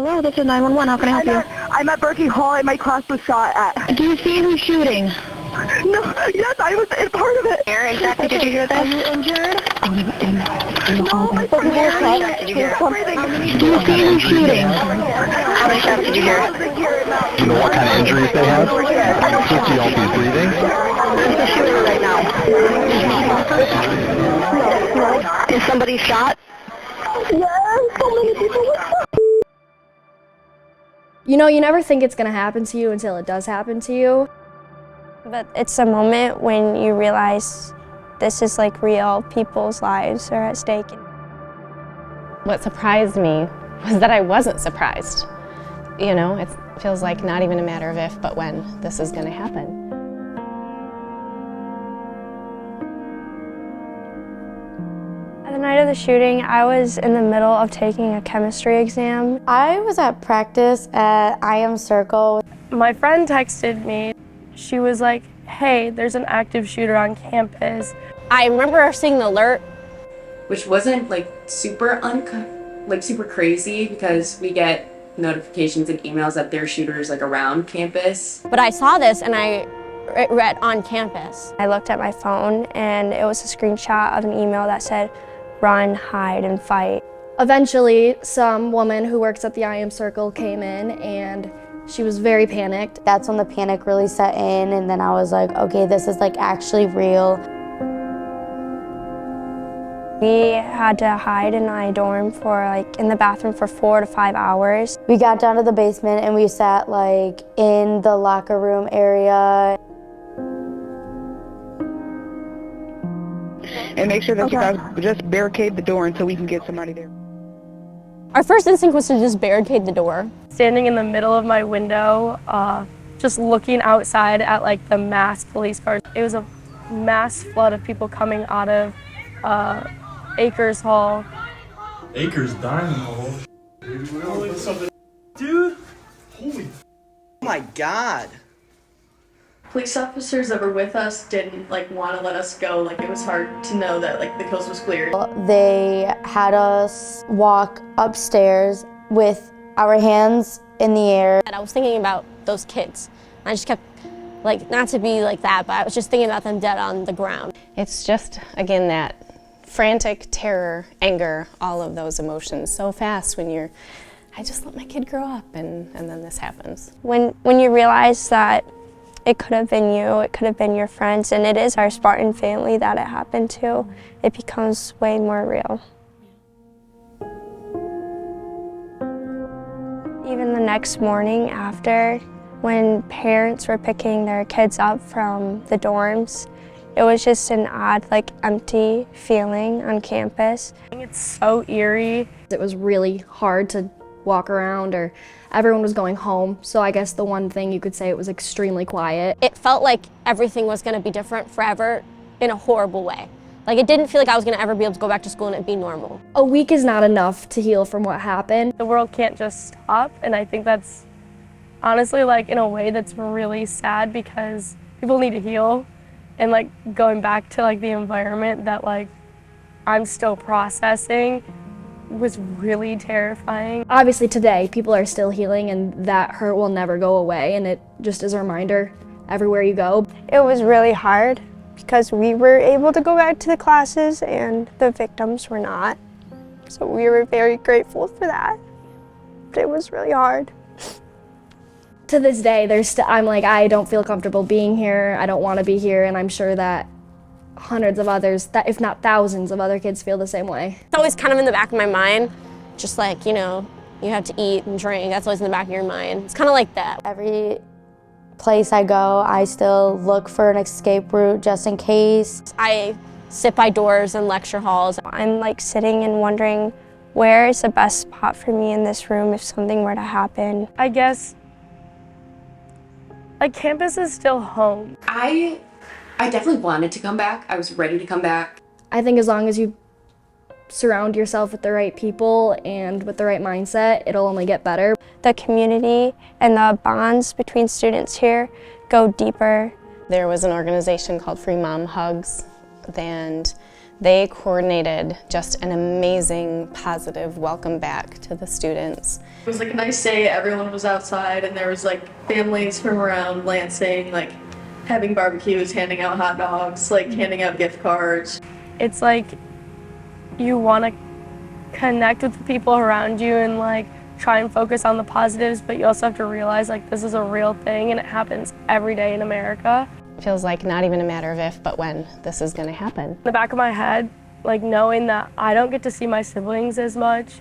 Hello, this is 911. How can I help you? I'm at Berkeley Hall and my class was shot at. Do you see who's shooting? No, yes, I was in part of it. Where exactly did you hear that? Are you injured? No, my friend was shot. Do you see who's shooting? How many shots did you hear? Do you know what kind of injuries they have? Difficulties breathing? There's a shooter right now. Is somebody shot? Yes, so many people were shot. You know, you never think it's gonna happen to you until it does happen to you. But it's a moment when you realize this is like real, people's lives are at stake. What surprised me was that I wasn't surprised. You know, it feels like not even a matter of if, but when this is gonna happen. The night of the shooting, I was in the middle of taking a chemistry exam. I was at practice at IM Circle. My friend texted me. She was like, hey, there's an active shooter on campus. I remember seeing the alert. Which wasn't like super crazy because we get notifications and emails that there are shooters like around campus. But I saw this and I read on campus. I looked at my phone and it was a screenshot of an email that said, run, hide, and fight. Eventually, some woman who works at the IM Circle came in and she was very panicked. That's when the panic really set in, and then I was like, okay, this is like actually real. We had to hide in my dorm for in the bathroom for 4 to 5 hours. We got down to the basement and we sat like in the locker room area. And make sure that you guys just barricade the door until we can get somebody there. Our first instinct was to just barricade the door. Standing in the middle of my window, just looking outside at like the mass police cars. It was a mass flood of people coming out of Acres Hall. Acres Dining Hall? Dude, holy. Oh my God. Police officers that were with us didn't want to let us go. It was hard to know that the coast was clear. They had us walk upstairs with our hands in the air. And I was thinking about those kids. I just kept, not to be like that, but I was just thinking about them dead on the ground. It's just, again, that frantic terror, anger, all of those emotions so fast when you're, I just let my kid grow up, and then this happens. When you realize that it could have been you, it could have been your friends, and it is our Spartan family that it happened to, it becomes way more real. Even the next morning after, when parents were picking their kids up from the dorms, it was just an odd, empty feeling on campus. It's so eerie. It was really hard to walk around, or everyone was going home, so I guess the one thing you could say, it was extremely quiet. It felt like everything was going to be different forever in a horrible way. It didn't feel like I was going to ever be able to go back to school and it'd be normal. A week is not enough to heal from what happened. The world can't just stop, and I think that's honestly in a way that's really sad because people need to heal, and going back to the environment that I'm still processing was really terrifying. Obviously today, people are still healing, and that hurt will never go away, and it just is a reminder everywhere you go. It was really hard because we were able to go back to the classes and the victims were not. So we were very grateful for that. But it was really hard. To this day, I don't feel comfortable being here, I don't want to be here, and I'm sure that hundreds of others, if not thousands of other kids feel the same way. It's always kind of in the back of my mind, just you have to eat and drink, that's always in the back of your mind. It's kind of like that. Every place I go, I still look for an escape route just in case. I sit by doors in lecture halls. I'm sitting and wondering, where is the best spot for me in this room if something were to happen? I guess, campus is still home. I definitely wanted to come back. I was ready to come back. I think as long as you surround yourself with the right people and with the right mindset, it'll only get better. The community and the bonds between students here go deeper. There was an organization called Free Mom Hugs, and They coordinated just an amazing, positive welcome back to the students. It was like a nice day, everyone was outside, and there was like families from around Lansing, like having barbecues, handing out hot dogs, like handing out gift cards. It's like you want to connect with the people around you and like try and focus on the positives, but you also have to realize like this is a real thing and it happens every day in America. It feels like not even a matter of if, but when this is going to happen. In the back of my head, like knowing that I don't get to see my siblings as much,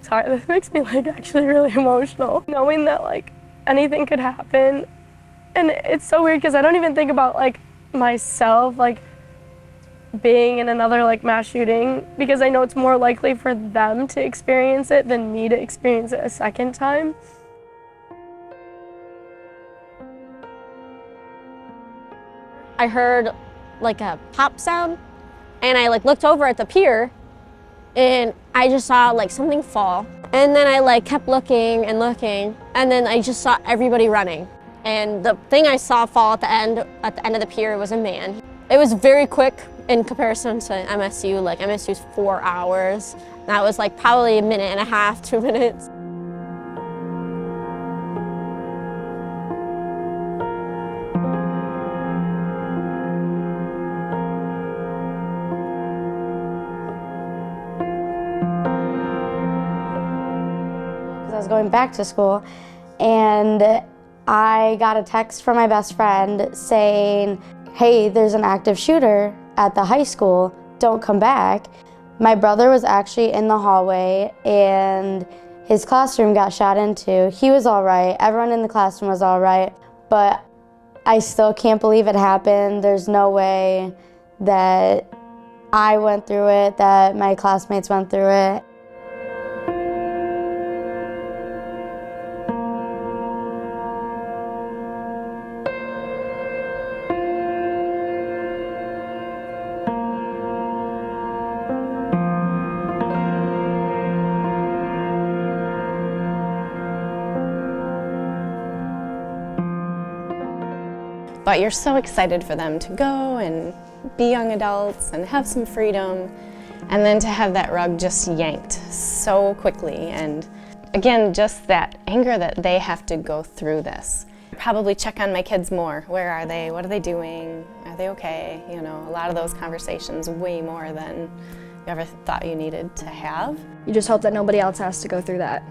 sorry, this makes me like actually really emotional. Knowing that like anything could happen, and it's so weird because I don't even think about like myself like being in another like mass shooting, because I know it's more likely for them to experience it than me to experience it a second time. I heard like a pop sound, and I like looked over at the pier, and I just saw like something fall. And then I like kept looking and looking, and then I just saw everybody running. And the thing I saw fall at the end of the pier was a man. It was very quick in comparison to MSU. Like MSU's 4 hours. That was like probably a minute and a half, 2 minutes. I was going back to school, and I got a text from my best friend saying, hey, there's an active shooter at the high school, don't come back. My brother was actually in the hallway, and his classroom got shot into. He was all right, everyone in the classroom was all right, but I still can't believe it happened. There's no way that I went through it, that my classmates went through it. But you're so excited for them to go and be young adults and have some freedom, and then to have that rug just yanked so quickly. And again, just that anger that they have to go through this. Probably check on my kids more. Where are they? What are they doing? Are they okay? You know, a lot of those conversations, way more than you ever thought you needed to have. You just hope that nobody else has to go through that.